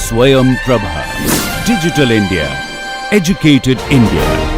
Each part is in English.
Swayam Prabha. Digital India. Educated India.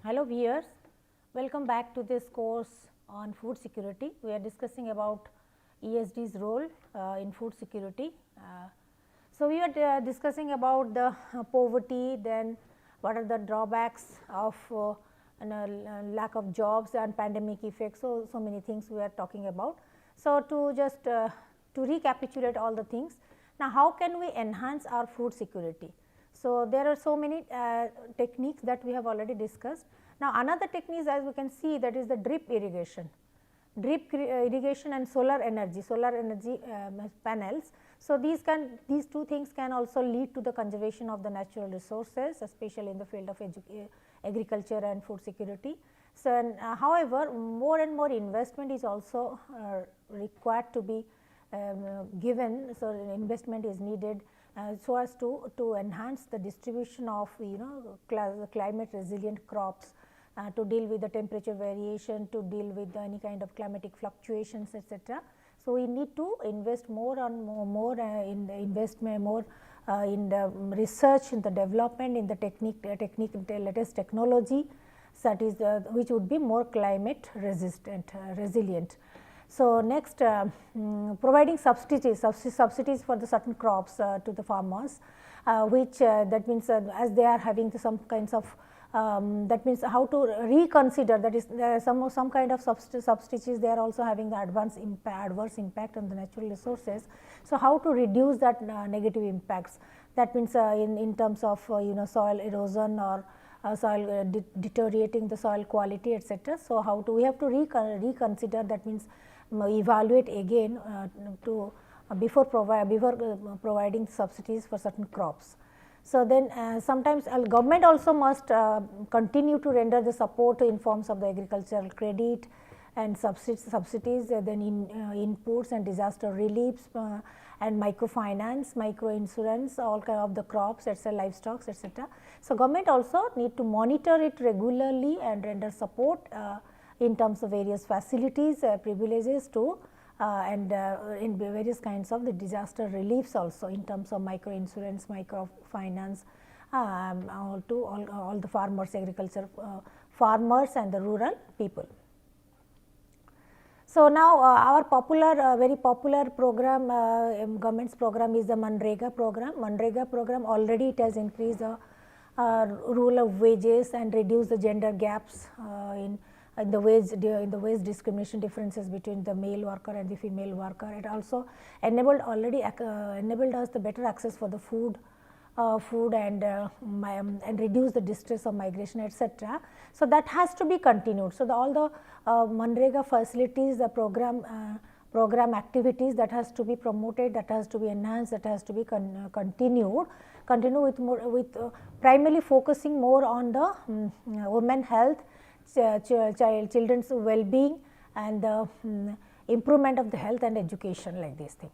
Hello viewers, welcome back to this course on food security. We are discussing about ESD's role in food security. So we are discussing about the poverty, then what are the drawbacks of lack of jobs and pandemic effects. So many things we are talking about. So to just to recapitulate all the things, now how can we enhance our food security? So there are so many techniques that we have already discussed. Now another technique, as we can see, that is the drip irrigation. Drip irrigation and solar energy panels. So these two things can also lead to the conservation of the natural resources, especially in the field of agriculture and food security. So however, more and more investment is also required to be given. So investment is needed so as to enhance the distribution of climate resilient crops, to deal with the temperature variation, to deal with any kind of climatic fluctuations, etc. So we need to invest more in the research, in the development, in the latest technology, that is which would be more climate resilient. So next, providing subsidies for the certain crops to the farmers, which that means as they are having some kinds of that means how to reconsider, that is there are some kind of substitutes, they are also having the adverse impact on the natural resources. So how to reduce that negative impacts, that means in terms of soil erosion or soil deteriorating the soil quality, etc. So how to we have to reconsider, that means evaluate again before providing subsidies for certain crops. So then sometimes government also must continue to render the support in forms of the agricultural credit and subsidies, then inputs and disaster reliefs and microfinance, micro insurance, all kind of the crops, etc., livestock, etc. So government also need to monitor it regularly and render support in terms of various facilities, privileges to and in various kinds of the disaster reliefs also, in terms of micro insurance, microfinance to all the farmers, agriculture farmers and the rural people. So now our very popular program, government's program, is the Manrega program. Manrega program, already it has increased the rule of wages and reduced the gender gaps in the wage discrimination differences between the male worker and the female worker. It also enabled us the better access for the food and reduce the distress of migration, etc. So that has to be continued. So all the Manrega facilities, the program activities, that has to be promoted, that has to be enhanced, that has to be continue with primarily focusing more on the women health, children's well-being, and the improvement of the health and education, like this thing.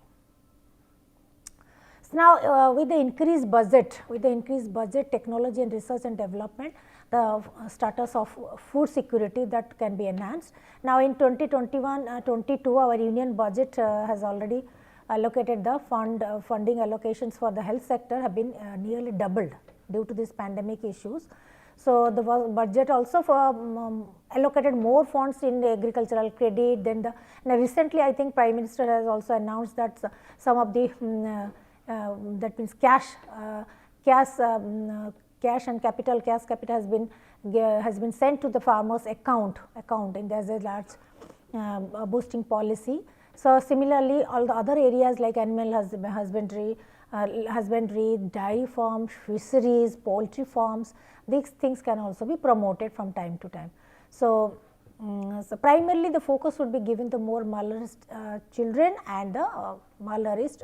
So now with the increased budget, technology and research and development, the status of food security that can be enhanced. Now in 2021-22, our union budget has already allocated the funding allocations for the health sector have been nearly doubled due to these pandemic issues. So the budget also for allocated more funds in the agricultural credit. Then now recently, I think Prime Minister has also announced that some of the that means cash and capital has been sent to the farmers' account, and there is a large boosting policy. So similarly, all the other areas like animal husbandry, dairy farms, fisheries, poultry farms, these things can also be promoted from time to time. So So primarily the focus would be given to more malnourished children and the malnourished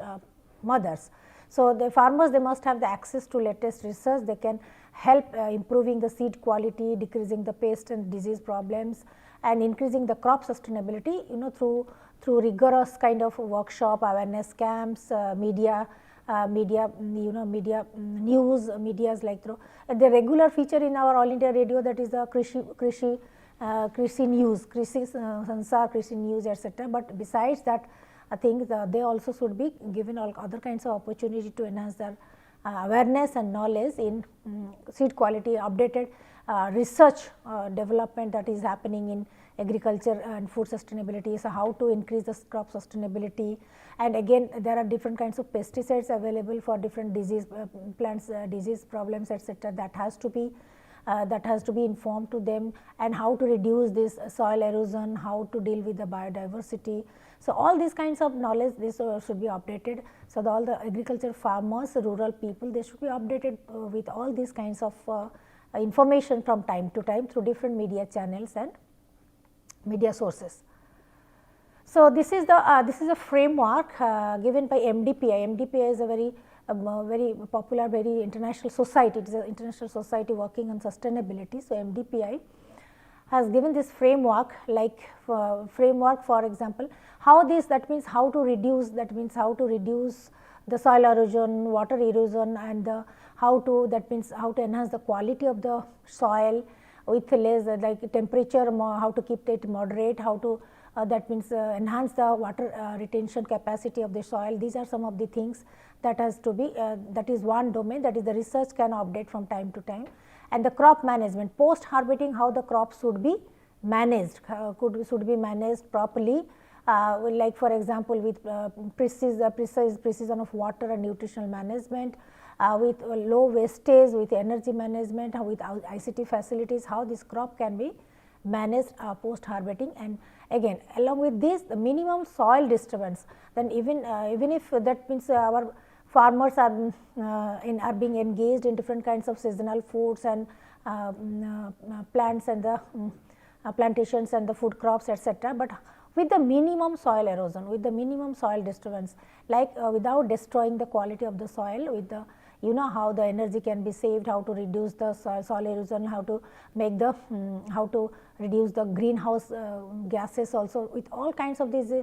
mothers. So the farmers, they must have the access to latest research. They can help improving the seed quality, decreasing the pest and disease problems, and increasing the crop sustainability, through rigorous kind of workshop, awareness camps, media news, medias like through the regular feature in our All India Radio, that is the Krishi News, Krishi Sansar, Krishi News, etc. But besides that, I think they also should be given all other kinds of opportunity to enhance their awareness and knowledge in seed quality, updated research development that is happening in agriculture and food sustainability. So, how to increase the crop sustainability, and again there are different kinds of pesticides available for different disease plants, disease problems, etc. That has to be informed to them, and how to reduce this soil erosion, how to deal with the biodiversity. So, all these kinds of knowledge, this should be updated. So, all the agriculture farmers, rural people, they should be updated with all these kinds of information from time to time through different media channels and media sources. So, this is a framework given by MDPI. MDPI is a very popular, very international society. It is an international society working on sustainability. So, MDPI has given this framework, like framework, for example, that means how to reduce the soil erosion, water erosion, and how to enhance the quality of the soil with less like temperature, how to keep it moderate, how to enhance the water retention capacity of the soil. These are some of the things that has to be that is one domain, that is the research can update from time to time. And the crop management, post harvesting, how the crops should be managed, should be managed properly, like for example with precision of water and nutritional management, with low wastage, with energy management, with ICT facilities, how this crop can be managed post harvesting. And again, along with this, the minimum soil disturbance, then even if that means our farmers are being engaged in different kinds of seasonal foods and plants and the plantations and the food crops, etc. But with the minimum soil erosion, with the minimum soil disturbance, like without destroying the quality of the soil, with the how the energy can be saved, how to reduce the soil erosion, how to make the how to reduce the greenhouse gases also, with all kinds of these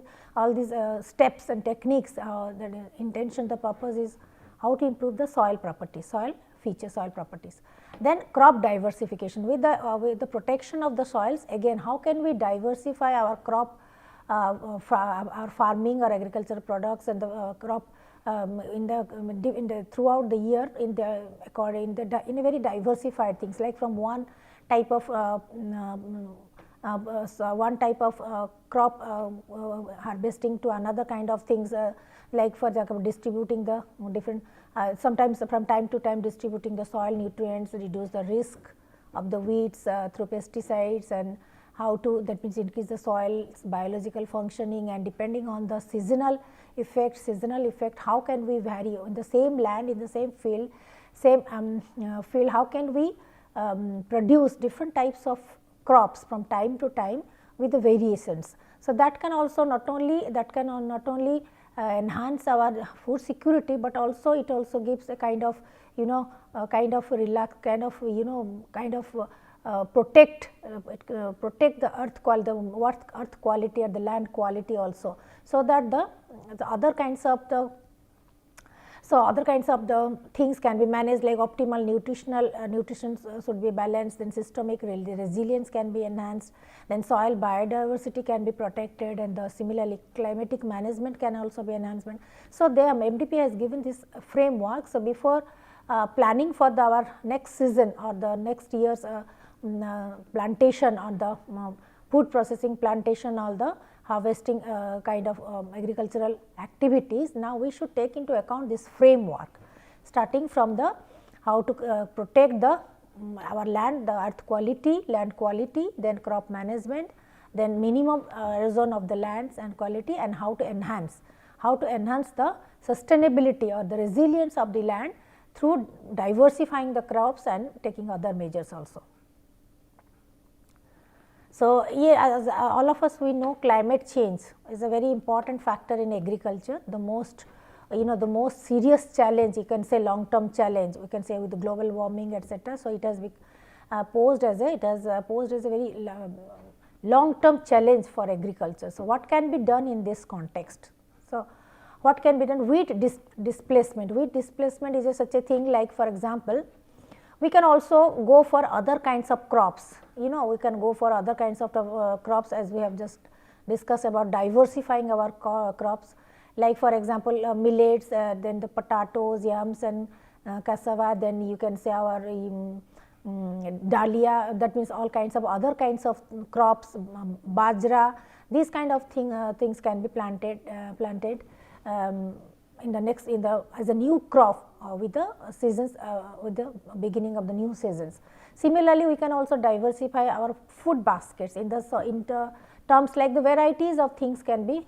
steps and techniques. The intention, the purpose is how to improve the soil properties, soil properties. Then crop diversification, with the protection of the soils. Again, how can we diversify our crop, our farming or agricultural products and the crop in the throughout the year in a very diversified things, like from one type of crop harvesting to another kind of things, like for example distributing the different sometimes from time to time distributing the soil nutrients, reduce the risk of the weeds through pesticides, and how to, that means increase the soil's biological functioning. And depending on the seasonal effect, how can we vary in the same land, in the same field, how can we produce different types of crops from time to time with the variations. So, that can also not only enhance our food security, but also it also gives a kind of protect the earth quality, or the land quality also. So, that the other kinds of the things can be managed, like optimal nutrition should be balanced, then systemic resilience can be enhanced, then soil biodiversity can be protected, and similarly climatic management can also be enhanced. So, MDP has given this framework. So, before planning for our next season or the next year's plantation on the food processing plantation, all the harvesting kind of agricultural activities, now we should take into account this framework, starting from the how to protect the our land, the earth quality, land quality, then crop management, then minimum erosion of the lands and quality, and how to enhance the sustainability or the resilience of the land through diversifying the crops and taking other measures also. So, here as all of us we know, climate change is a very important factor in agriculture. The most, the most serious challenge, you can say long term challenge, we can say with the global warming, etc. So, it has been posed as a very long term challenge for agriculture. So, what can be done in this context? So, what can be done? Wheat displacement. Wheat displacement is such a thing, like for example, we can also go for other kinds of crops. We can go for other kinds of crops, as we have just discussed about diversifying our crops, like for example, millets, then the potatoes, yams and cassava, then you can say our dahlia, that means all kinds of other kinds of crops, bajra, these kind of things can be planted in the next as a new crop with the seasons, with the beginning of the new seasons. Similarly, we can also diversify our food baskets in terms like the varieties of things can be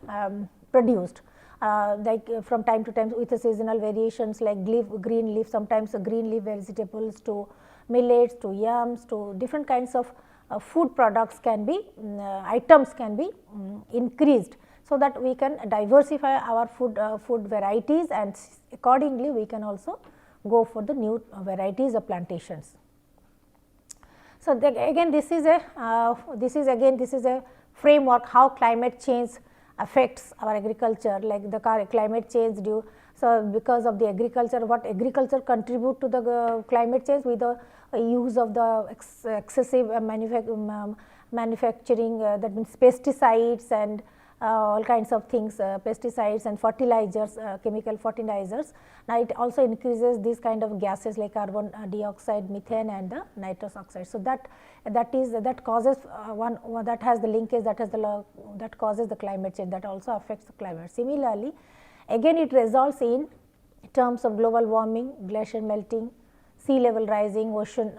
produced, like from time to time with the seasonal variations, like green leaf, sometimes green leaf vegetables to millets to yams to different kinds of food products can be items can be increased, so that we can diversify our food varieties, and accordingly we can also go for the new varieties of plantations. So, again this is a framework how climate change affects our agriculture, like the climate change due. So, because of the agriculture, what agriculture contribute to the climate change with the use of the excessive manufacturing, that means pesticides and all kinds of things, pesticides and fertilizers, chemical fertilizers. Now, it also increases these kind of gases like carbon dioxide, methane and the nitrous oxide. So, that causes that has the linkage, that causes the climate change, that also affects the climate. Similarly, again it results in terms of global warming, glacier melting, sea level rising, ocean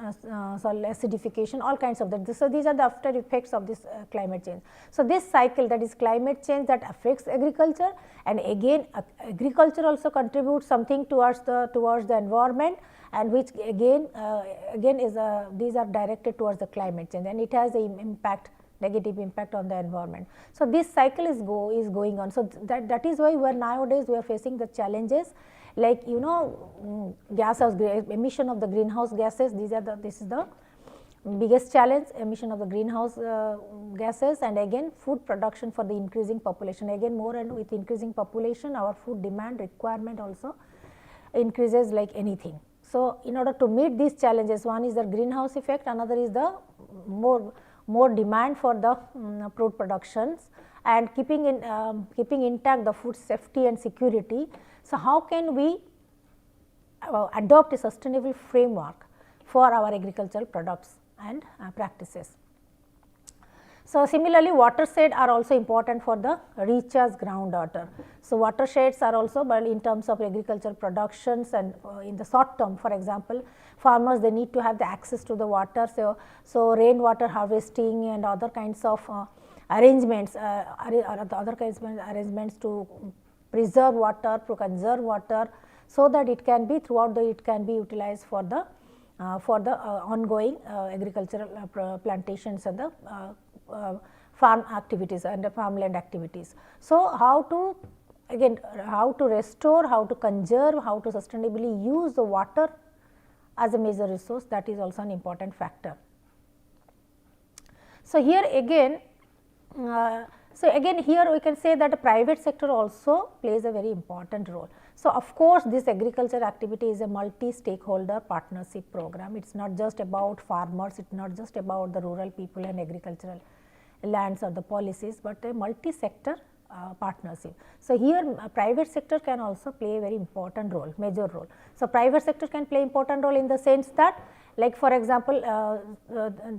soil acidification, all kinds of that. So, these are the after effects of this climate change. So, this cycle, that is climate change, that affects agriculture, and again agriculture also contributes something towards the environment, and which again is these are directed towards the climate change, and it has a negative impact on the environment. So, this cycle is going on. So, that is why nowadays we are facing the challenges, like emission of the greenhouse gases. This is the biggest challenge, emission of the greenhouse gases, and again food production for the increasing population. Again, more and with increasing population, our food demand requirement also increases like anything. So, in order to meet these challenges, one is the greenhouse effect, another is the more demand for the food productions, and keeping intact the food safety and security. So, how can we adopt a sustainable framework for our agricultural products and practices? So, similarly, watersheds are also important for the recharge groundwater. So, watersheds are also, but in terms of agricultural productions and in the short term, for example, farmers, they need to have the access to the water. So rainwater harvesting and other kinds of arrangements to preserve water, to conserve water, so that it can be it can be utilized for the ongoing agricultural plantations and the farm activities and the farmland activities. So, how to restore, how to conserve, how to sustainably use the water as a major resource, that is also an important factor. So, here again here we can say that the private sector also plays a very important role. So, of course, this agriculture activity is a multi-stakeholder partnership program. It is not just about farmers, it is not just about the rural people and agricultural lands or the policies, but a multi-sector partnership. So, here private sector can also play a very important role, major role. So, private sector can play important role in the sense that, like for example,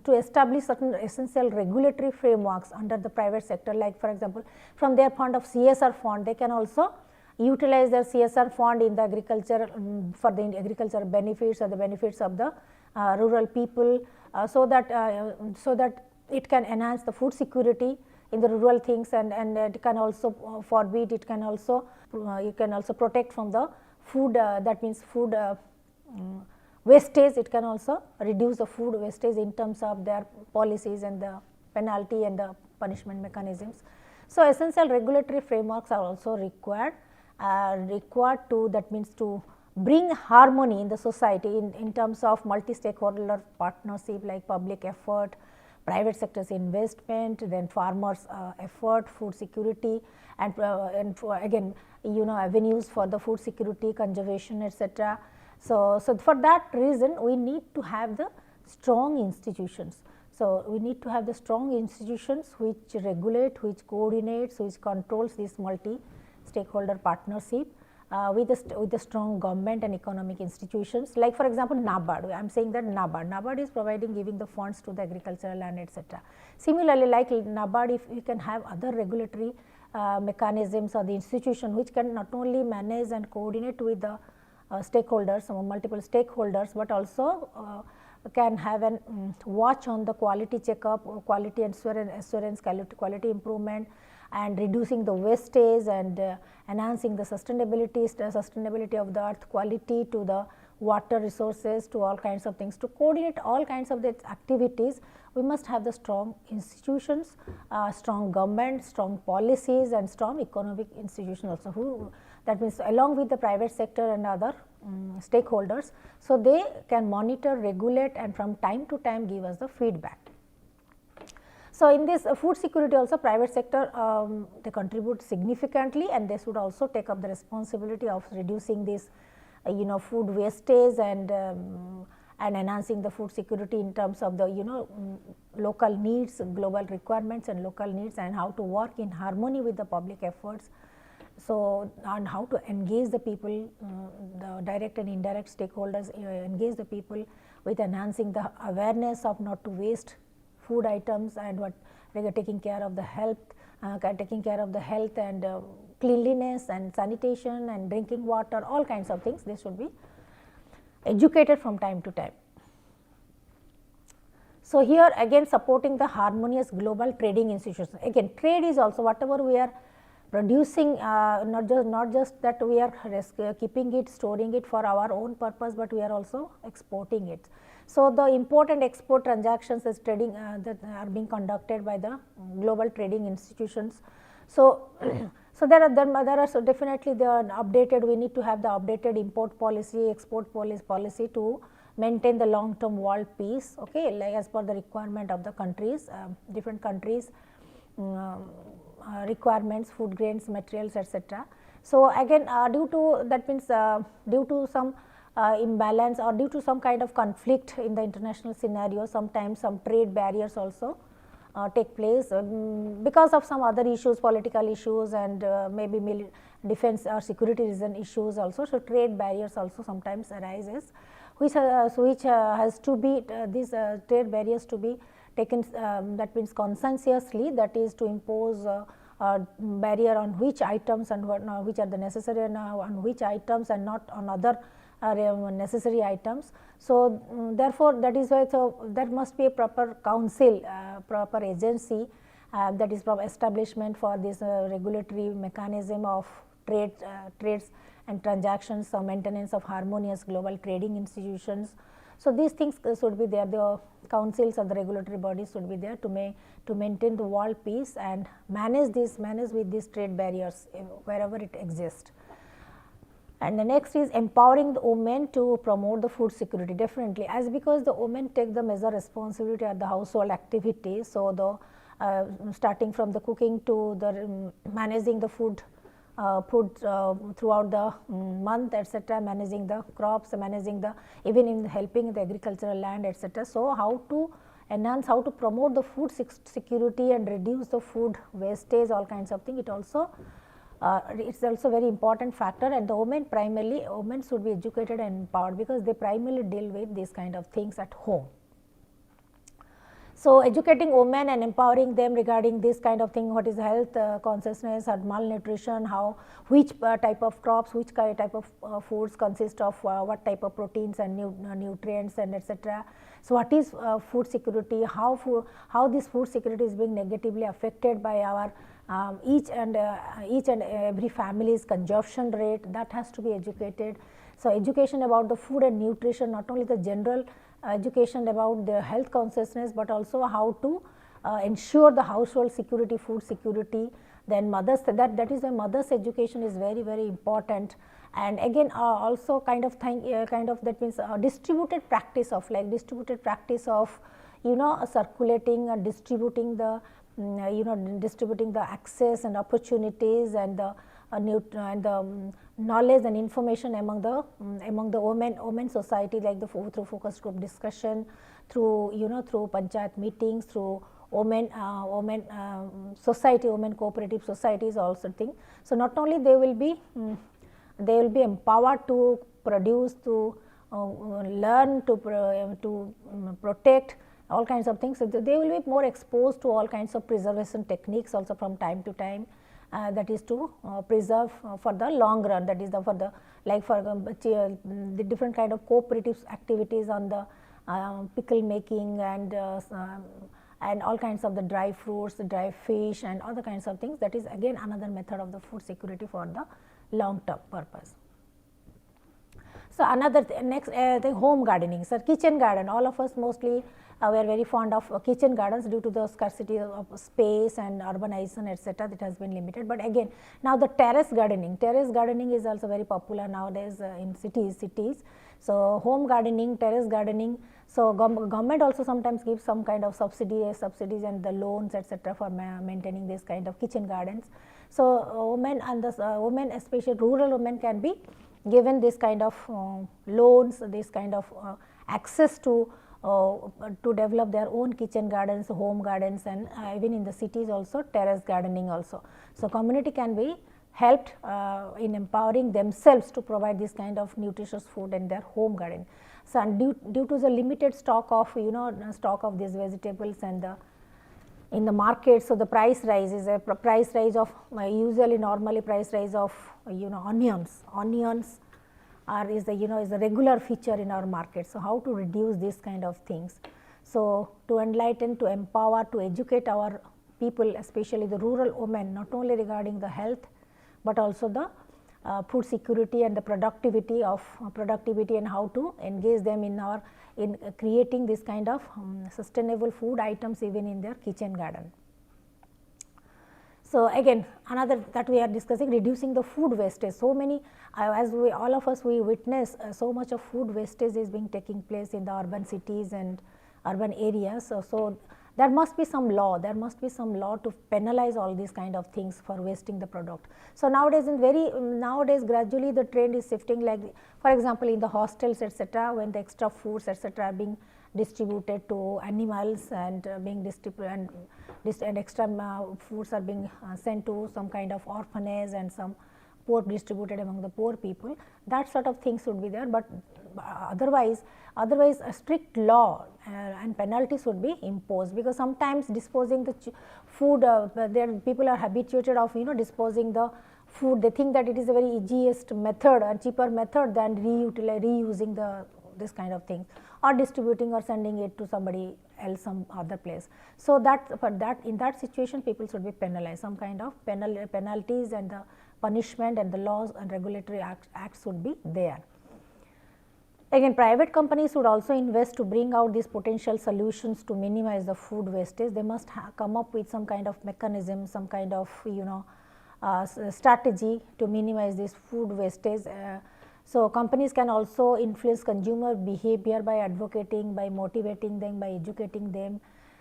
to establish certain essential regulatory frameworks under the private sector, like for example, from their fund of CSR fund, they can also utilize their CSR fund in the agriculture for the agricultural benefits or the benefits of the rural people, so that it can enhance the food security in the rural things, and it can also forbid, it can also you can also protect from the food, that means food wastage. It can also reduce the food wastage in terms of their policies and the penalty and the punishment mechanisms. So, essential regulatory frameworks are also required to, that means to bring harmony in the society in terms of multi-stakeholder partnership like public effort, private sector's investment, then farmers effort, food security, and for again avenues for the food security, conservation, etc. So, for that reason we need to have the strong institutions. So, we need to have the strong institutions which regulate, which coordinates, which controls this multi-stakeholder partnership with a strong government and economic institutions. Like for example, NABARD, I am saying that NABARD is providing, giving the funds to the agricultural land, etc. Similarly, like NABARD, if we can have other regulatory mechanisms or the institution which can not only manage and coordinate with the stakeholders, multiple stakeholders, but also can have an watch on the quality checkup, quality assurance, quality improvement, and reducing the wastage and enhancing the sustainability of the earth quality to the water resources, to all kinds of things. To coordinate all kinds of the activities, we must have the strong institutions, strong government, strong policies, and strong economic institutions also, who, that means along with the private sector and other stakeholders. So, they can monitor, regulate, and from time to time give us the feedback. So, in this food security also, private sector they contribute significantly, and they should also take up the responsibility of reducing this food wastage and enhancing the food security in terms of the local needs, global requirements and local needs, and how to work in harmony with the public efforts. So, and how to engage the people, the direct and indirect stakeholders, engage the people with enhancing the awareness of not to waste food items, and what taking care of the health, and cleanliness and sanitation and drinking water, all kinds of things. They should be educated from time to time. So, here again supporting the harmonious global trading institutions. Again, trade is also whatever we are producing, not just that we are keeping it, storing it for our own purpose, but we are also exporting it. So, the import and export transactions is trading that are being conducted by the global trading institutions. So, there are so definitely they are updated. We need to have the updated import policy, export policy to maintain the long term world peace, okay, like as per the requirement of the countries, different countries requirements, food grains, materials, etc. So, again due to that means due to some imbalance or due to some kind of conflict in the international scenario, sometimes some trade barriers also take place because of some other issues, political issues, and maybe defense or security reason issues also. So, trade barriers also sometimes arises, which has to be these trade barriers to be taken, that means conscientiously, that is to impose barrier on which items and which are the necessary, and on which items and not on other necessary items. So, therefore, that is why there must be a proper council, proper agency that is from establishment for this regulatory mechanism of trades and transactions, maintenance of harmonious global trading institutions. So, these things should be there, the councils or the regulatory bodies should be there to maintain the world peace and manage with these trade barriers wherever it exists. And the next is empowering the women to promote the food security. Definitely, as because the women take the major responsibility at the household activities. So, the starting from the cooking to the managing the food throughout the month, etc., managing the crops, managing the even in helping the agricultural land, etc. So, how to enhance, how to promote the food security and reduce the food wastage, all kinds of things. It also it's also very important factor, and the women should be educated and empowered, because they primarily deal with these kind of things at home. So, educating women and empowering them regarding this kind of thing, what is health consciousness or malnutrition, which type of crops, which type of foods consist of what type of proteins and nutrients and etc. So, what is food security, how this food security is being negatively affected by our each and every family's consumption rate, that has to be educated. So, education about the food and nutrition, not only the general education about the health consciousness, but also how to ensure the household security, food security. Then mothers, that is why mothers education is very important. And again also kind of thing, that means distributed practice of circulating and distributing the distributing the access and opportunities and the knowledge and information among the women society, like through focus group discussion, through through panchayat meetings, through women society, women cooperative societies also thing. So not only they will be empowered to produce, to learn, to protect all kinds of things. So they will be more exposed to all kinds of preservation techniques also from time to time, that is to preserve for the long run, that is for the the different kind of cooperative activities on the pickle making and all kinds of the dry fruits, the dry fish and other kinds of things. That is again another method of the food security for the long term purpose. So another next the home gardening, sir, kitchen garden. All of us mostly we are very fond of kitchen gardens due to the scarcity of space and urbanization, etc. That has been limited. But again, now the terrace gardening is also very popular nowadays in cities. So home gardening, terrace gardening. So government also sometimes gives some kind of subsidies and the loans, etc. for maintaining this kind of kitchen gardens. So women and the women, especially rural women, can be given this kind of loans, this kind of access to develop their own kitchen gardens, home gardens, and even in the cities also terrace gardening also. So community can be helped in empowering themselves to provide this kind of nutritious food in their home garden. So and due to the limited stock of stock of these vegetables and in the market, so the price rise is a price rise of normally price rise of onions is the regular feature in our market. So how to reduce this kind of things? So to enlighten, to empower, to educate our people, especially the rural women, not only regarding the health but also the food security and the productivity and how to engage them in creating this kind of sustainable food items even in their kitchen garden. So again another that we are discussing, reducing the food wastage. So many as all of us we witness so much of food wastage is being taking place in the urban cities and urban areas. So there must be some law, to penalize all these kind of things for wasting the product. So nowadays gradually the trend is shifting, like for example in the hostels, etc., when the extra foods, etc., are being distributed to animals and being distributed and extra foods are being sent to some kind of orphanage and some distributed among the poor people. That sort of things would be there, but otherwise a strict law and penalties would be imposed, because sometimes disposing the food, there people are habituated of disposing the food. They think that it is a very easiest method and cheaper method than reusing this kind of thing, or distributing or sending it to somebody else, some other place. So in that situation people should be penalized. Some kind of penalties and the punishment and the laws and regulatory acts would be there. Again, private companies would also invest to bring out these potential solutions to minimize the food wastage. They must come up with some kind of mechanism, some kind of strategy to minimize this food wastage. So companies can also influence consumer behavior by advocating, by motivating them, by educating them.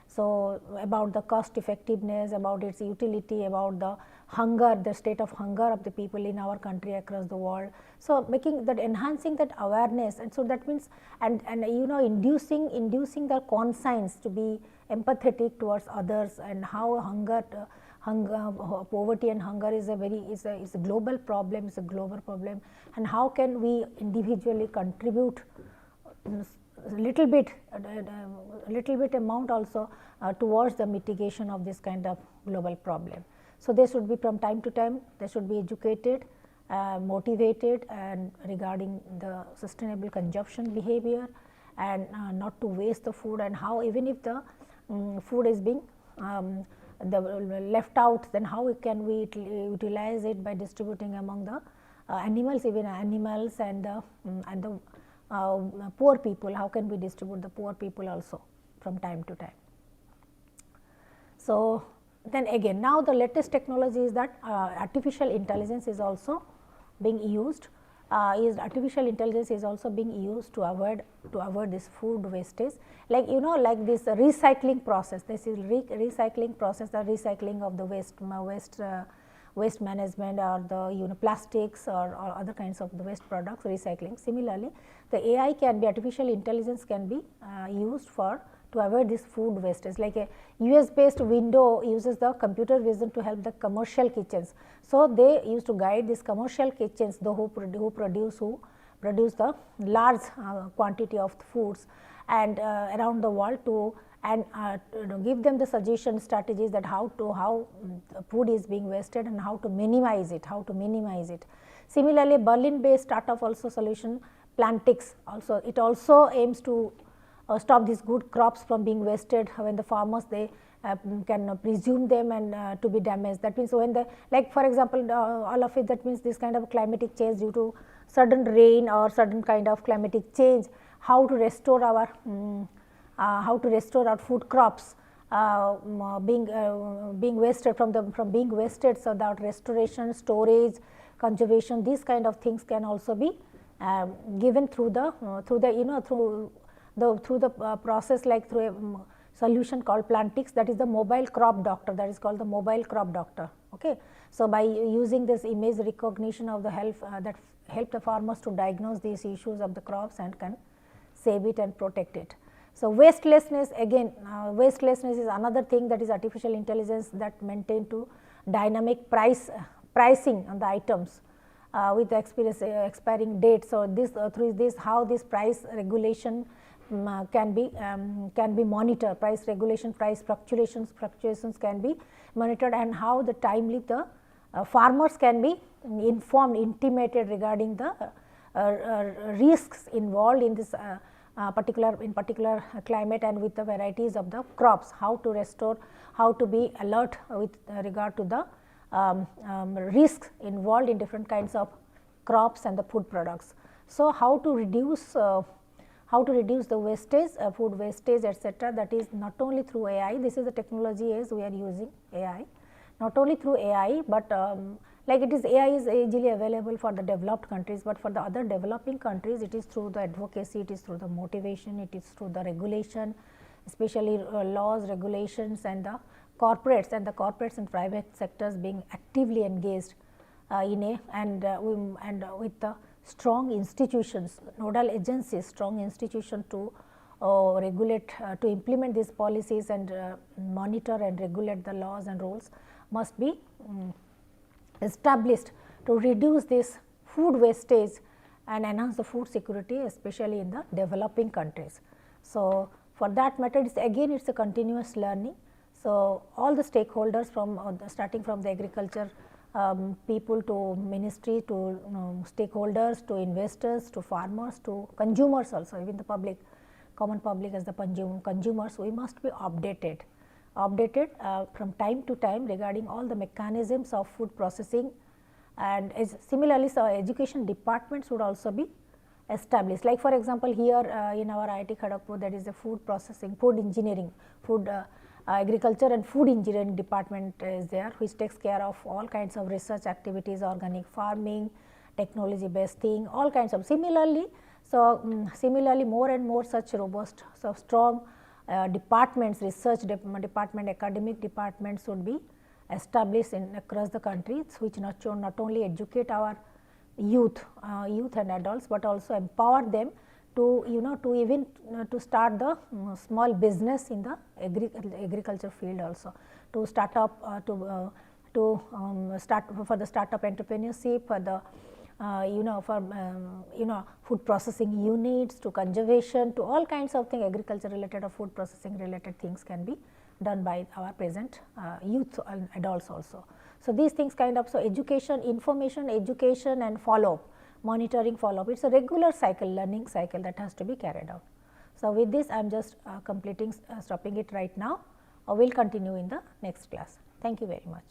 So about the cost effectiveness, about its utility, about the hunger, the state of hunger of the people in our country, across the world. So enhancing that awareness, and so that means and inducing the conscience to be empathetic towards others, and how poverty and hunger is a global problem, and how can we individually contribute little bit amount also towards the mitigation of this kind of global problem. So they should be, from time to time they should be educated, motivated, and regarding the sustainable consumption behavior, and not to waste the food, and how even if the food is being left out, then how can we utilize it by distributing among the animals, even animals and the poor people. How can we distribute the poor people also from time to time? So, then again now the latest technology is that artificial intelligence is also being used. Artificial intelligence is also being used to avoid this food wastage, like like this recycling process. This is recycling process, the recycling of the waste management, or the plastics or other kinds of the waste products recycling. Similarly, the AI can be, artificial intelligence can be used to avoid this food wastage, like a US based window uses the computer vision to help the commercial kitchens. So, they used to guide these commercial kitchens, who produce the large quantity of foods and around the world, to give them the suggestion strategies that how food is being wasted and how to minimize it. Similarly, Berlin based startup also solution Plantix, also it also aims to stop these good crops from being wasted when the farmers they can presume them and to be damaged. That means, when the, like for example, all of it, that means this kind of climatic change due to sudden rain or sudden kind of climatic change, how to restore our food crops being wasted from being wasted. So, that restoration, storage, conservation, these kind of things can also be given through the process, like through a solution called Plantix, that is the mobile crop doctor, that is called the mobile crop doctor. Okay. So, by using this image recognition of the that help the farmers to diagnose these issues of the crops and can save it and protect it. So, wastelessness, again wastelessness is another thing, that is artificial intelligence that maintain to dynamic pricing on the items with the expiring date. So, this through this, how this price regulation can be monitored, price regulation, price fluctuations can be monitored, and how the timely the farmers can be informed, intimated regarding the risks involved in this particular climate and with the varieties of the crops, how to restore, how to be alert with regard to the risks involved in different kinds of crops and the food products. So, how to reduce the wastage, food wastage, etc. That is not only through AI. This is the technology as we are using AI, not only through AI, but like it is, AI is easily available for the developed countries, but for the other developing countries, it is through the advocacy, it is through the motivation, it is through the regulation, especially laws, regulations, and the corporates and private sectors being actively engaged in a and with the strong institutions, nodal agencies, strong institution to regulate, to implement these policies and monitor and regulate the laws and rules must be established to reduce this food wastage and enhance the food security, especially in the developing countries. So, for that matter, it is a continuous learning. So, all the stakeholders from starting from the agriculture people to ministry to stakeholders to investors to farmers to consumers also, even the public, common public as the consumers, we must be updated from time to time regarding all the mechanisms of food processing. And similarly, so education departments would also be established. Like for example, here in our IIT Kharagpur, there is a food processing, food engineering, agriculture and food engineering department is there, which takes care of all kinds of research activities, organic farming, technology based thing, all kinds of. Similarly, more and more such robust, so strong departments, research department, academic departments would be established across the country, which not only educate our youth and adults, but also empower them to to start the small business in the agriculture field, also to start up start for the startup entrepreneurship, for the food processing units, to conservation, to all kinds of things, agriculture related or food processing related things can be done by our present youth and adults also. So, these things kind of, so education, information, education and follow up, monitoring, follow up, it is a regular cycle, learning cycle that has to be carried out. So, with this I am just stopping it right now. We will continue in the next class. Thank you very much.